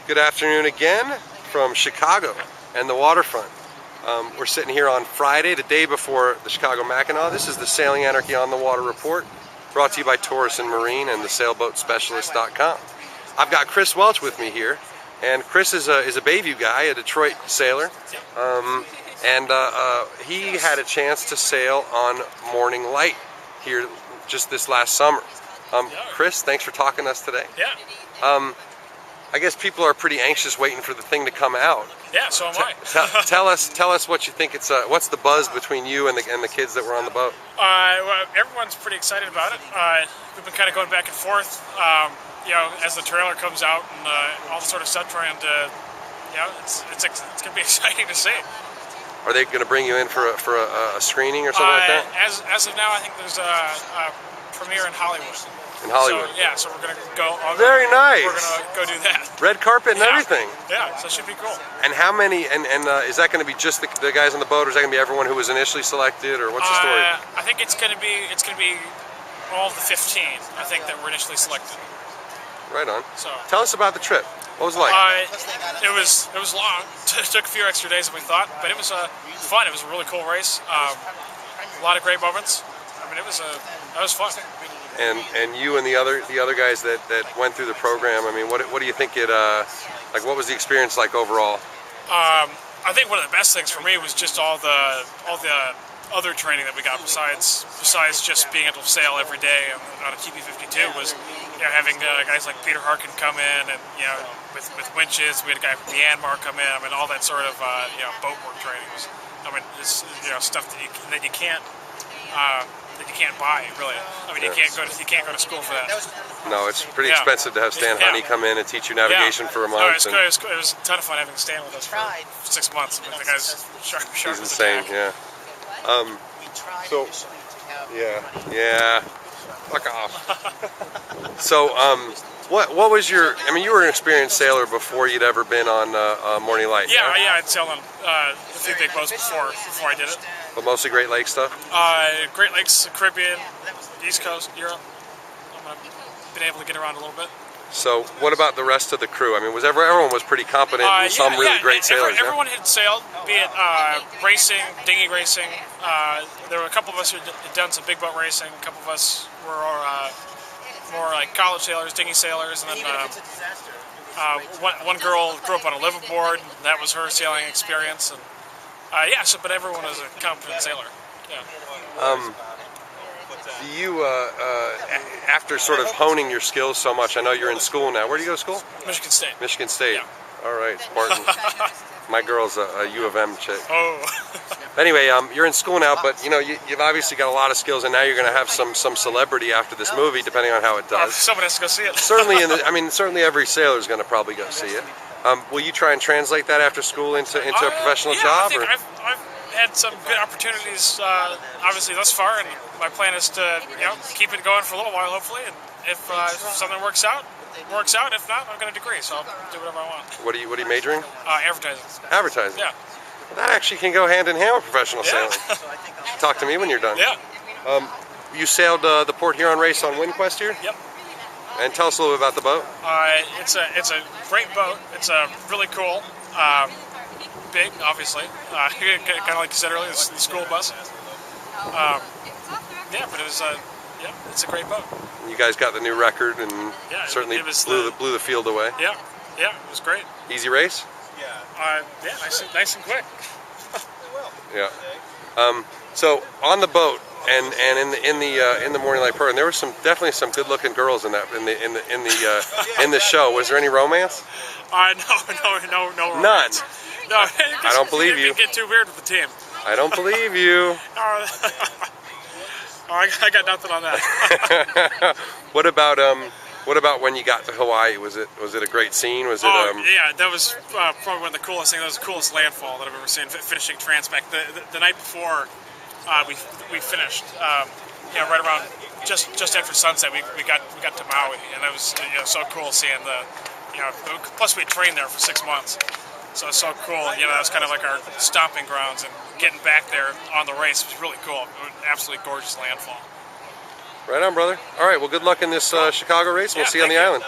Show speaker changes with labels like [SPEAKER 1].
[SPEAKER 1] Good afternoon again from Chicago and the waterfront. We're sitting here on Friday, the day before the Chicago Mackinac. This is the Sailing Anarchy on the Water Report, brought to you by Taurus and Marine and the sailboatspecialist.com. I've got Chris Welch with me here, and Chris is a Bayview guy, a Detroit sailor, and he had a chance to sail on Morning Light here just this last summer. Chris, thanks for talking to us today.
[SPEAKER 2] Yeah.
[SPEAKER 1] I guess people are pretty anxious waiting for the thing to come out.
[SPEAKER 2] Yeah, so am I.
[SPEAKER 1] Tell us what you think it's. What's the buzz between you and the kids that were on the boat?
[SPEAKER 2] Well, everyone's pretty excited about it. We've been kind of going back and forth, as the trailer comes out and all the sort of stuff trying to, it's going to be exciting to see.
[SPEAKER 1] Are they going to bring you in for a screening or something like that?
[SPEAKER 2] As of now, I think there's a premiere in Hollywood.
[SPEAKER 1] In Hollywood.
[SPEAKER 2] So we're gonna go.
[SPEAKER 1] Very nice.
[SPEAKER 2] We're gonna go do that.
[SPEAKER 1] Red carpet and everything.
[SPEAKER 2] Yeah, so it should be cool.
[SPEAKER 1] And how many? And is that going to be just the guys on the boat, or is that going to be everyone who was initially selected, or what's the story?
[SPEAKER 2] I think it's gonna be all of the 15. I think that were initially selected.
[SPEAKER 1] Right on.
[SPEAKER 2] So
[SPEAKER 1] tell us about the trip. What was it like?
[SPEAKER 2] It was long. It took a few extra days than we thought, but it was fun. It was a really cool race. A lot of great moments. I mean, that was fun.
[SPEAKER 1] And you and the other guys that went through the program, I mean, what do you think what was the experience like overall?
[SPEAKER 2] I think one of the best things for me was just all the other training that we got besides just being able to sail every day on a TP52 was having guys like Peter Harkin come in and with winches. We had a guy from Myanmar come in. I mean, all that sort of boat work training was, it's stuff that you can't buy, really. I mean, you can't go to school for that.
[SPEAKER 1] No, it's pretty expensive to have Stan Honey come in and teach you navigation for a month.
[SPEAKER 2] It was a ton of fun having Stan with us for 6 months. I mean, the guy's sharp.
[SPEAKER 1] He's insane, yeah. Fuck off. So, what was your? I mean, you were an experienced sailor before you'd ever been on Morning Light.
[SPEAKER 2] Yeah, I'd sailed on a few big boats before I did it.
[SPEAKER 1] But mostly Great Lakes stuff?
[SPEAKER 2] Great Lakes, Caribbean, East Coast, Europe. I've been able to get around a little bit.
[SPEAKER 1] So, what about the rest of the crew? I mean, everyone was pretty competent and some really great sailors?
[SPEAKER 2] Everyone had sailed, be it racing, dinghy racing. There were a couple of us who had done some big boat racing. A couple of us were more like college sailors, dinghy sailors, and then one girl grew up on a liveaboard. That was her sailing experience. And but everyone was a competent sailor. Yeah.
[SPEAKER 1] You, after sort of honing your skills so much, I know you're in school now. Where do you go to school?
[SPEAKER 2] Michigan State.
[SPEAKER 1] Michigan State.
[SPEAKER 2] Yeah.
[SPEAKER 1] All right, Spartan. My girl's a U of M chick.
[SPEAKER 2] Oh.
[SPEAKER 1] Anyway, you're in school now, but you've obviously got a lot of skills, and now you're going to have some celebrity after this movie, depending on how it does.
[SPEAKER 2] Someone has to go see it.
[SPEAKER 1] Certainly every sailor is going to probably go see it. Will you try and translate that after school into a professional job?
[SPEAKER 2] I think I've had some good opportunities, obviously thus far, and my plan is to keep it going for a little while, hopefully. And if something works out. If not, I've got a degree, so I'll do whatever I want.
[SPEAKER 1] What are you majoring?
[SPEAKER 2] Advertising.
[SPEAKER 1] Advertising.
[SPEAKER 2] Yeah.
[SPEAKER 1] Well, that actually can go hand in hand with professional sailing. Talk to me when you're done.
[SPEAKER 2] Yeah.
[SPEAKER 1] You sailed the Port Huron race on WindQuest here?
[SPEAKER 2] Yep.
[SPEAKER 1] And tell us a little bit about the boat.
[SPEAKER 2] It's a great boat. It's really cool. Big, obviously. Kind of like you said earlier, the school bus. But it was it's a great boat.
[SPEAKER 1] You guys got the new record and certainly blew the field away.
[SPEAKER 2] Yeah, it was great.
[SPEAKER 1] Easy race?
[SPEAKER 2] Nice and quick.
[SPEAKER 1] Yeah. So on the boat and in the Morning Light program, there was definitely some good looking girls in the show. Was there any romance?
[SPEAKER 2] No romance.
[SPEAKER 1] None.
[SPEAKER 2] No,
[SPEAKER 1] I don't believe you.
[SPEAKER 2] Get too weird with the team.
[SPEAKER 1] I don't believe you.
[SPEAKER 2] I got nothing on that.
[SPEAKER 1] What about when you got to Hawaii? Was it a great scene? Was it?
[SPEAKER 2] Yeah, that was probably one of the coolest things. That was the coolest landfall that I've ever seen. Finishing Transpac the night before we finished. Right around just after sunset, we got to Maui, and that was so cool seeing the. Plus we had trained there for 6 months. So it's so cool. That was kind of like our stomping grounds, and getting back there on the race was really cool. It was an absolutely gorgeous landfall.
[SPEAKER 1] Right on, brother. All right, well, good luck in this Chicago race. We'll see you on the island.